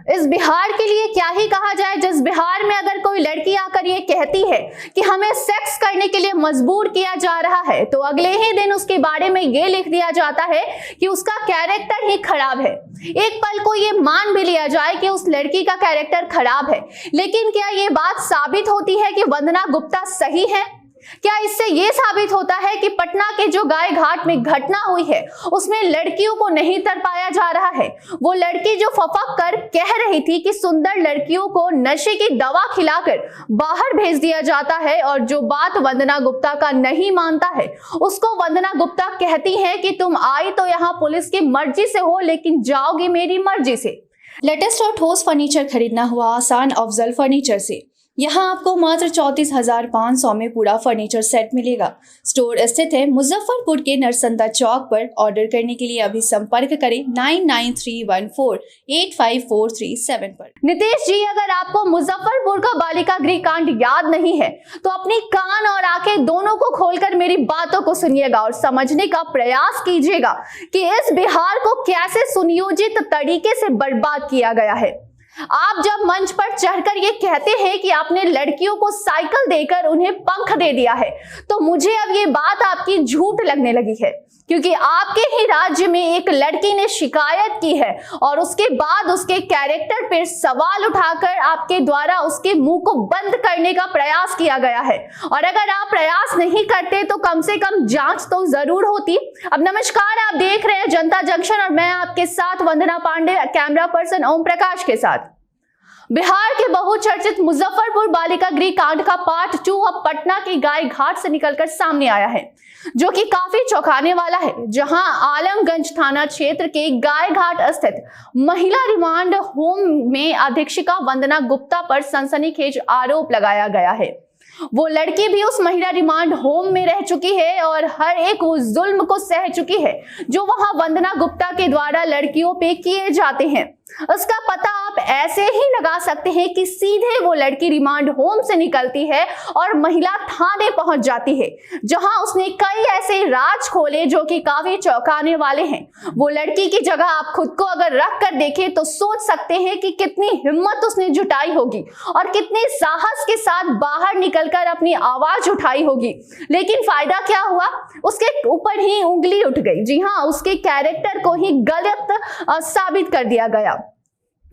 इस बिहार के लिए क्या ही कहा जाए, जिस बिहार में अगर कोई लड़की आकर ये कहती है कि हमें सेक्स करने के लिए मजबूर किया जा रहा है, तो अगले ही दिन उसके बारे में ये लिख दिया जाता है कि उसका कैरेक्टर ही खराब है। एक पल को ये मान भी लिया जाए कि उस लड़की का कैरेक्टर खराब है, लेकिन क्या ये बात साबित होती है कि वंदना गुप्ता सही है? क्या इससे यह साबित होता है कि पटना के जो गाय घाट में घटना हुई है उसमें लड़कियों को नहीं तरपाया जा रहा है? वो लड़की जो फफक कर कह रही थी कि सुंदर लड़कियों को नशे की दवा खिलाकर बाहर भेज दिया जाता है, और जो बात वंदना गुप्ता का नहीं मानता है उसको वंदना गुप्ता कहती है कि तुम आई तो यहाँ पुलिस की मर्जी से हो, लेकिन जाओगी मेरी मर्जी से। लेटेस्ट और ठोस फर्नीचर खरीदना हुआ आसान अफजल फर्नीचर से। यहाँ आपको मात्र 34,500 में पूरा फर्नीचर सेट मिलेगा। स्टोर स्थित है मुजफ्फरपुर के नरसंदा चौक पर। ऑर्डर करने के लिए अभी संपर्क करें 9931485437 पर। नितेश जी, अगर आपको मुजफ्फरपुर का बालिका गृह कांड याद नहीं है तो अपनी कान और आंखें दोनों को खोलकर मेरी बातों को सुनिएगा और समझने का प्रयास कीजिएगा कि इस बिहार को कैसे सुनियोजित तरीके से बर्बाद किया गया है। आप जब मंच पर चढ़कर ये कहते हैं कि आपने लड़कियों को साइकिल देकर उन्हें पंख दे दिया है, तो मुझे अब ये बात आपकी झूठ लगने लगी है, क्योंकि आपके ही राज्य में एक लड़की ने शिकायत की है और उसके बाद उसके कैरेक्टर पर सवाल उठाकर आपके द्वारा उसके मुंह को बंद करने का प्रयास किया गया है। और अगर आप प्रयास नहीं करते तो कम से कम जांच तो जरूर होती। अब नमस्कार, आप देख रहे हैं जनता जंक्शन और मैं आपके साथ वंदना पांडे, कैमरा पर्सन ओम प्रकाश के साथ। बिहार के बहुचर्चित मुजफ्फरपुर बालिका गृह कांड का पार्ट 2 अब पटना की गाय घाट से निकलकर सामने आया है, जो कि काफी चौंकाने वाला है। जहां आलमगंज थाना क्षेत्र के गाय घाट स्थित महिला रिमांड होम में अधीक्षिका वंदना गुप्ता पर सनसनीखेज आरोप लगाया गया है। वो लड़की भी उस महिला रिमांड होम में रह चुकी है और हर एक वो जुल्म को सह चुकी है जो वहां वंदना गुप्ता के द्वारा लड़कियों पे किए जाते हैं। उसका पता आप ऐसे ही लगा सकते हैं कि सीधे वो लड़की रिमांड होम से निकलती है और महिला थाने पहुंच जाती है, जहां उसने कई ऐसे राज खोले जो कि काफी चौंकाने वाले हैं। वो लड़की की जगह आप खुद को अगर रख कर देखें तो सोच सकते हैं कि कितनी हिम्मत उसने जुटाई होगी और कितने साहस के साथ बाहर निकलकर अपनी आवाज उठाई होगी। लेकिन फायदा क्या हुआ? उसके ऊपर ही उंगली उठ गई। जी हाँ, उसके कैरेक्टर को ही गलत साबित कर दिया गया।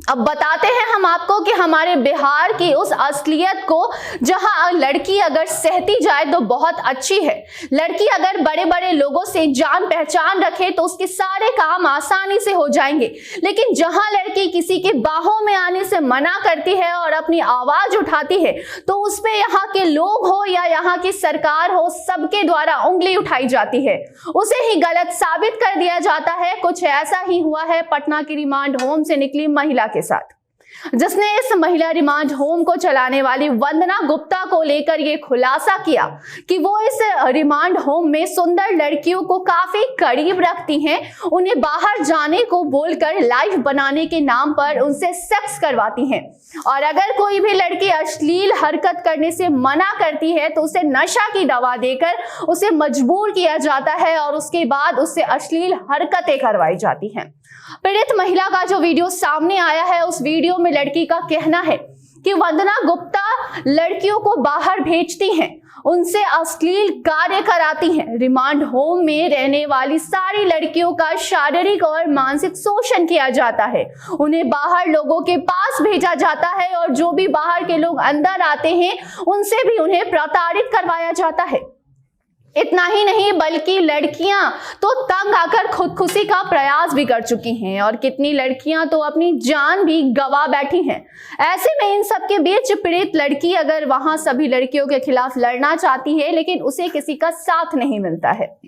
अब बताते हैं हम आपको कि हमारे बिहार की उस असलियत को, जहां लड़की अगर सहती जाए तो बहुत अच्छी है। लड़की अगर बड़े बड़े लोगों से जान पहचान रखे तो उसके सारे काम आसानी से हो जाएंगे, लेकिन जहां लड़की किसी के बाहों में आने से मना करती है और अपनी आवाज उठाती है तो उस पे यहाँ के लोग हो या यहाँ की सरकार हो, सबके द्वारा उंगली उठाई जाती है, उसे ही गलत साबित कर दिया जाता है। कुछ ऐसा ही हुआ है पटना की रिमांड होम से निकली महिला के साथ, जिसने इस महिला रिमांड होम को चलाने वाली वंदना गुप्ता को लेकर यह खुलासा किया कि वो इस रिमांड होम में सुंदर लड़कियों को काफी करीब रखती हैं, उन्हें बाहर जाने को बोलकर लाइफ बनाने के नाम पर उनसे सेक्स करवाती हैं, और अगर कोई भी लड़की अश्लील हरकत करने से मना करती है तो उसे नशा की दवा देकर उसे मजबूर किया जाता है और उसके बाद उससे अश्लील हरकतें करवाई जाती हैं। पीड़ित महिला का जो वीडियो सामने आया है, उस वीडियो में लड़की का कहना है कि वंदना गुप्ता लड़कियों को बाहर भेजती हैं, उनसे अश्लील कार्य कराती हैं। रिमांड होम में रहने वाली सारी लड़कियों का शारीरिक और मानसिक शोषण किया जाता है, उन्हें बाहर लोगों के पास भेजा जाता है और जो भी बाहर के लोग अंदर आते हैं उनसे भी उन्हें प्रताड़ित करवाया जाता है। इतना ही नहीं बल्कि लड़कियां तो तंग आकर खुदकुशी का प्रयास भी कर चुकी हैं और कितनी लड़कियां तो अपनी जान भी गवा बैठी हैं। ऐसे में इन सब के बीच पीड़ित लड़की अगर वहां सभी लड़कियों के खिलाफ लड़ना चाहती है, लेकिन उसे किसी का साथ नहीं मिलता है।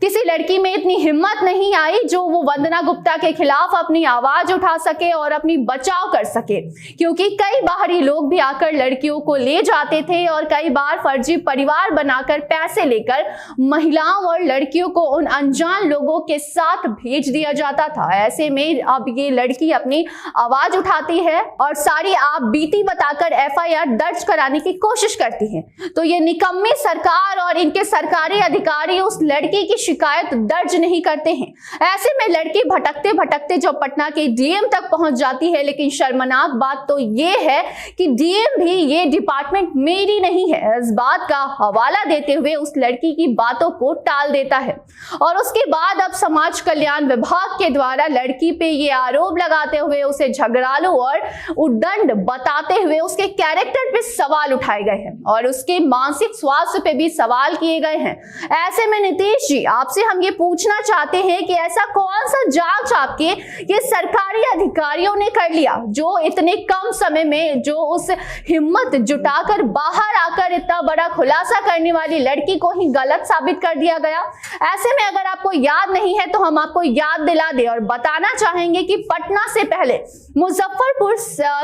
किसी लड़की में इतनी हिम्मत नहीं आई जो वो वंदना गुप्ता के खिलाफ अपनी आवाज उठा सके और अपनी बचाव कर सके, क्योंकि कई बाहरी लोग भी आकर लड़कियों को ले जाते थे और कई बार फर्जी परिवार बनाकर पैसे लेकर महिलाओं और लड़कियों को उन अनजान लोगों के साथ भेज दिया जाता था। ऐसे में अब ये लड़की अपनी आवाज उठाती है और सारी आप बीती बताकर FIR दर्ज कराने की कोशिश करती है, तो ये निकम्मी सरकार और इनके सरकारी अधिकारी उस लड़की की शिकायत दर्ज नहीं करते हैं। ऐसे में लड़की भटकते भटकते जब पटना के डीएम तक पहुंच जाती है, लेकिन शर्मनाक बात तो ये है कि डीएम भी ये डिपार्टमेंट मेरी नहीं है इस बात का हवाला देते हुए उस लड़की की बातों को टाल देता है। और उसके बाद अब समाज कल्याण विभाग के द्वारा लड़की पे ये आरोप लगाते हुए उसे झगड़ालू और उद्दंड बताते हुए उसके कैरेक्टर पे सवाल उठाए गए हैं और उसके मानसिक स्वास्थ्य पे भी सवाल किए गए हैं। ऐसे में नीतीश जी, आपसे हम ये पूछना चाहते हैं कि ऐसा कौन सा जांच आपके ये सरकारी अधिकारियों ने कर लिया जो इतने कम समय में, जो उस हिम्मत जुटाकर बाहर आकर इतना बड़ा खुलासा करने वाली लड़की को ही गलत साबित कर दिया गया। ऐसे में अगर आपको याद नहीं है तो हम आपको याद दिला दें और बताना चाहेंगे कि पटना से पहले मुजफ्फरपुर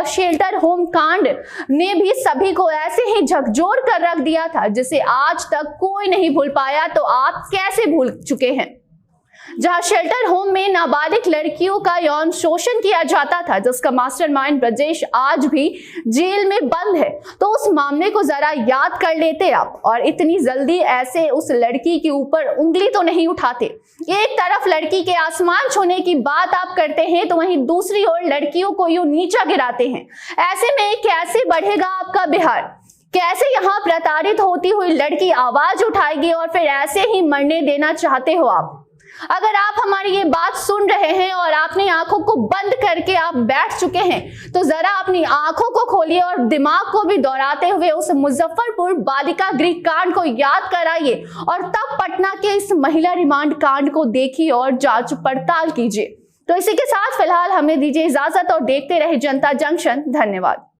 शेल्टर होम कांड ने भी सभी को ऐसे ही झकझोर कर रख दिया था जिसे आज तक कोई नहीं भूल पाया। तो आप कैसे भूल चुके हैं? जहां शेल्टर होम में नाबालिग लड़कियों का यौन शोषण किया जाता था, जिसका मास्टरमाइंड ब्रजेश आज भी जेल में बंद है, तो उस मामले को जरा याद कर लेते आप और इतनी जल्दी ऐसे उस लड़की के ऊपर उंगली तो नहीं उठाते। एक तरफ लड़की के आसमान छूने की बात आप करते हैं तो वहीं दूसरी ओर लड़कियों को यूं नीचा गिराते हैं। ऐसे में कैसे बढ़ेगा आपका बिहार? कैसे यहाँ प्रताड़ित होती हुई लड़की आवाज उठाएगी और फिर ऐसे ही मरने देना चाहते हो आप? अगर आप हमारी ये बात सुन रहे हैं और आपने आंखों को बंद करके आप बैठ चुके हैं तो जरा अपनी आंखों को खोलिए और दिमाग को भी दौड़ाते हुए उस मुजफ्फरपुर बालिका गृह कांड को याद कराइए और तब पटना के इस महिला रिमांड कांड को देखिए और जांच पड़ताल कीजिए। तो इसी के साथ फिलहाल हमें दीजिए इजाजत और देखते रहे जनता जंक्शन। धन्यवाद।